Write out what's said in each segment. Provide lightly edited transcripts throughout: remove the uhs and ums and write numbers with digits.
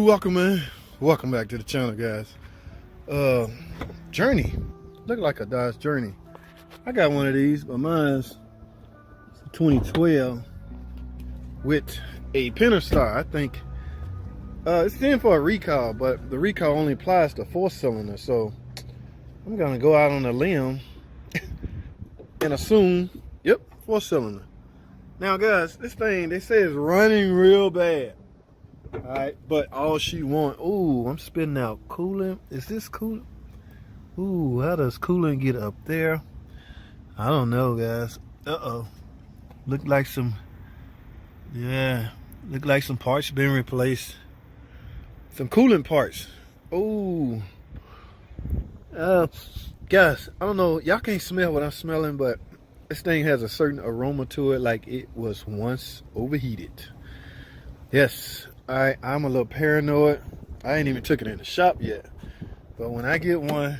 Welcome back to the channel, guys. Journey. Look like a Dodge Journey. I got one of these, but mine's 2012 with a Pinner Star. I think it's in for a recall, but the recall only applies to 4-cylinder. So I'm gonna go out on a limb and assume, yep, 4-cylinder. Now, guys, this thing they say is running real bad. All right, but all she want, ooh, I'm spitting out coolant. Is this coolant? Ooh, how does coolant get up there? I don't know, guys. Look like some parts been replaced. Some coolant parts. Ooh. Guys, I don't know, y'all can't smell what I'm smelling, but this thing has a certain aroma to it, like it was once overheated. Yes. Alright, I'm a little paranoid. I ain't even took it in the shop yet. But when I get one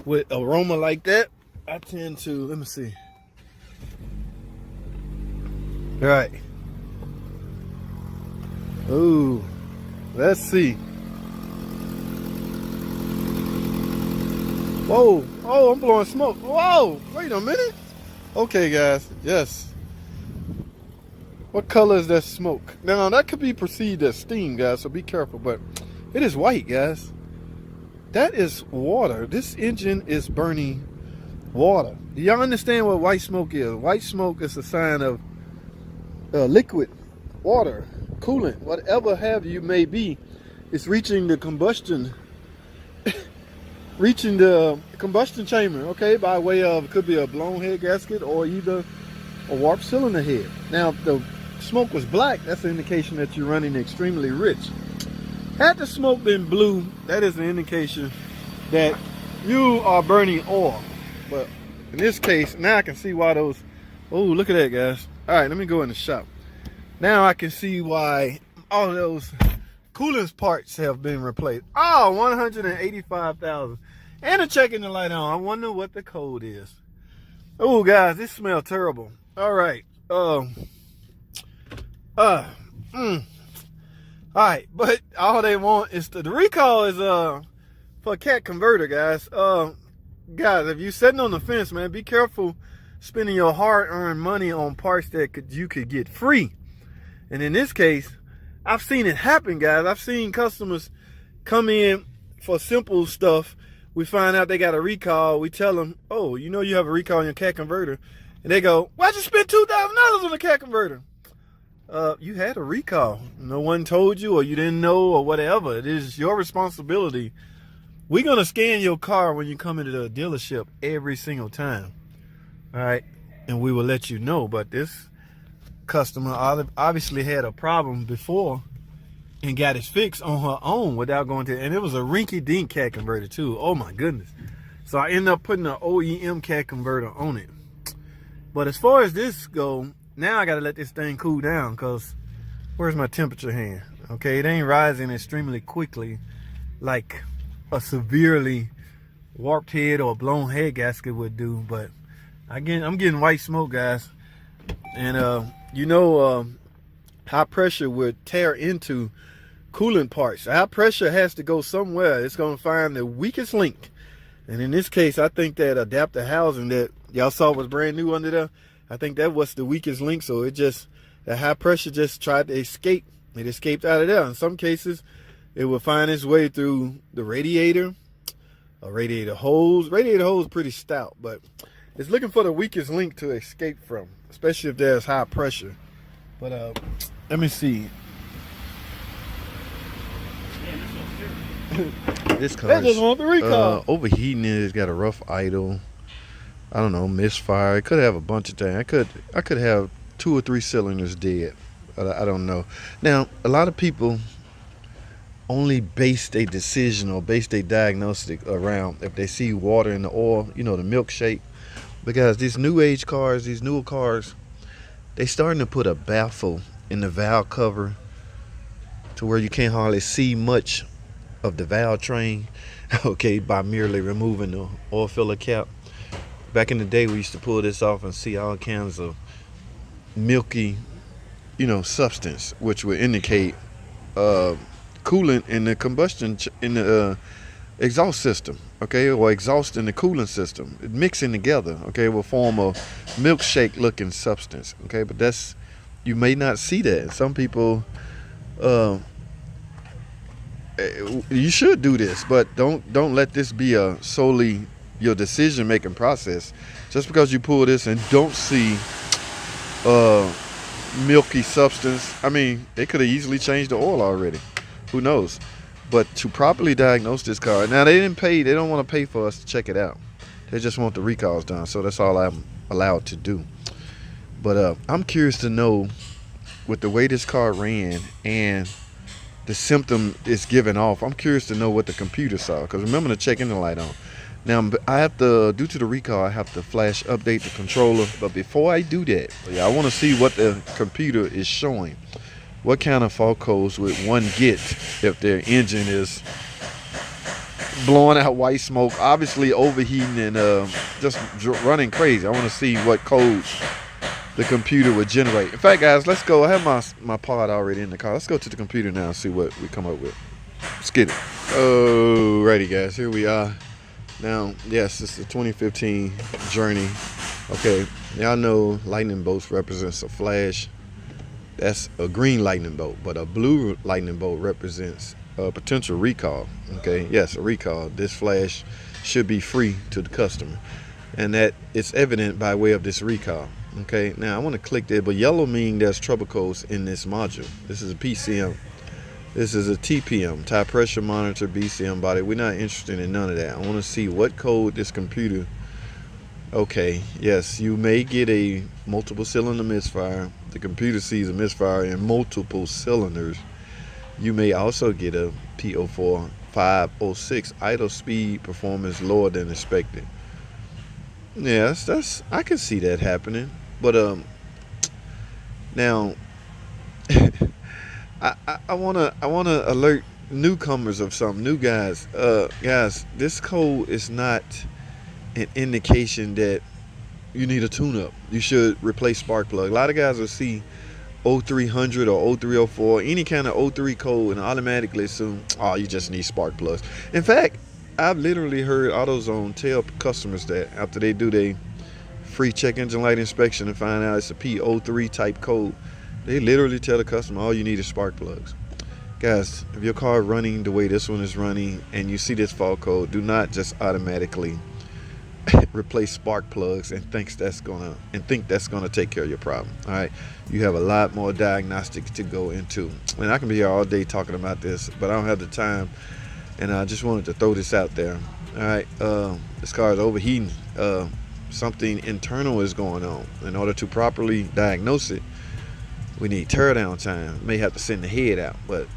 with aroma like that, I tend to, let me see. Alright. Ooh. Let's see. Whoa. Oh, I'm blowing smoke. Whoa. Wait a minute. Okay, guys. Yes. What color is that smoke? Now, that could be perceived as steam, guys, so be careful, but it is white, guys. That is water. This engine is burning water. Do y'all understand what white smoke is? White smoke is a sign of liquid, water, coolant, whatever have you may be. It's reaching the combustion, chamber, okay, by way of, it could be a blown head gasket or either a warped cylinder head. Now, the smoke was black, that's an indication that you're running extremely rich. Had the smoke been blue, that is an indication that you are burning oil. But in this case, now I can see why those, oh, look at that, guys. All right, let me go in the shop. Now I can see why all those coolant parts have been replaced. Oh, 185,000. And a checking the light on. I wonder what the code is. Oh, guys, this smells terrible. All right. All right, but all they want is the recall is for a cat converter, guys. Guys, if you're sitting on the fence, man, be careful spending your hard-earned money on parts that you could get free. And in this case, I've seen it happen, guys. I've seen customers come in for simple stuff. We find out they got a recall. We tell them, oh, you know you have a recall on your cat converter. And they go, why'd you spend $2,000 on a cat converter? You had a recall. No one told you, or you didn't know, or whatever. It is your responsibility. We're going to scan your car when you come into the dealership every single time. All right. And we will let you know. But this customer obviously had a problem before and got it fixed on her own without going to, and it was a rinky-dink cat converter too. Oh my goodness. So I ended up putting an OEM cat converter on it. But as far as this go, now I got to let this thing cool down, because where's my temperature hand? Okay, it ain't rising extremely quickly like a severely warped head or blown head gasket would do. But again, I'm getting white smoke, guys. And high pressure would tear into coolant parts. High pressure has to go somewhere. It's going to find the weakest link. And in this case, I think that adapter housing that y'all saw was brand new under there, I think that was the weakest link. So it just, the high pressure just tried to escape. It escaped out of there. In some cases, it will find its way through the radiator, a radiator hose. Radiator hose is pretty stout, but it's looking for the weakest link to escape from, especially if there's high pressure. But let me see. This car just want the recall. Overheating. It's got a rough idle. I don't know, misfire. It could have a bunch of things. I could have 2 or 3 cylinders dead. I don't know. Now, a lot of people only base their decision or base their diagnostic around if they see water in the oil, you know, the milkshake. Because these new age cars, these newer cars, they starting to put a baffle in the valve cover to where you can't hardly see much of the valve train, okay, by merely removing the oil filler cap. Back in the day, we used to pull this off and see all kinds of milky, substance, which would indicate coolant in the combustion in the exhaust system, okay, or exhaust in the coolant system, mixing together, okay, will form a milkshake looking substance, okay. But that's, you may not see that. Some people, you should do this, but don't let this be a solely your decision making process. Just because you pull this and don't see milky substance, I mean, they could have easily changed the oil already. Who knows? But to properly diagnose this car, now they don't want to pay for us to check it out. They just want the recalls done, so that's all I'm allowed to do. But I'm curious to know, with the way this car ran and the symptom it's giving off, I'm curious to know what the computer saw, because remember to check engine light on. Now I have to, due to the recall, I have to flash update the controller. But before I do that, I want to see what the computer is showing. What kind of fault codes would one get if their engine is blowing out white smoke, obviously overheating and just running crazy? I want to see what codes the computer would generate. In fact, guys, let's go. I have my pod already in the car. Let's go to the computer now and see what we come up with. Let's get it. Alrighty, guys, here we are. Now, yes, this is the 2015 Journey. Okay, y'all know lightning bolts represents a flash. That's a green lightning bolt, but a blue lightning bolt represents a potential recall. Okay, yes, a recall. This flash should be free to the customer, and that it's evident by way of this recall. Okay, now I want to click there, but yellow means there's trouble codes in this module. This is a PCM. This is a TPM, tire pressure monitor, BCM body. We're not interested in none of that. I want to see what code this computer. Okay, yes, you may get a multiple cylinder misfire. The computer sees a misfire in multiple cylinders. You may also get a P04 506 idle speed performance lower than expected. Yes, that's, I can see that happening. But now I wanna alert newcomers of something, new guys. Guys, this code is not an indication that you need a tune-up. You should replace spark plug. A lot of guys will see 0300 or 0304, any kind of 03 code, and automatically assume, oh, you just need spark plugs. In fact, I've literally heard AutoZone tell customers that after they do their free check engine light inspection and find out it's a P03 type code, they literally tell the customer all you need is spark plugs. Guys, if your car is running the way this one is running and you see this fault code, do not just automatically replace spark plugs and think that's gonna take care of your problem. All right, you have a lot more diagnostics to go into, and I can be here all day talking about this, but I don't have the time, and I just wanted to throw this out there. All right, this car is overheating. Something internal is going on. In order to properly diagnose it, we need teardown time. May have to send the head out, but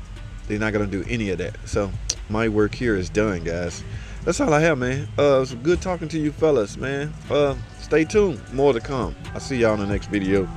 they're not gonna do any of that. So my work here is done, guys. That's all I have, man. It was good talking to you fellas, man. Stay tuned, more to come. I'll see y'all in the next video.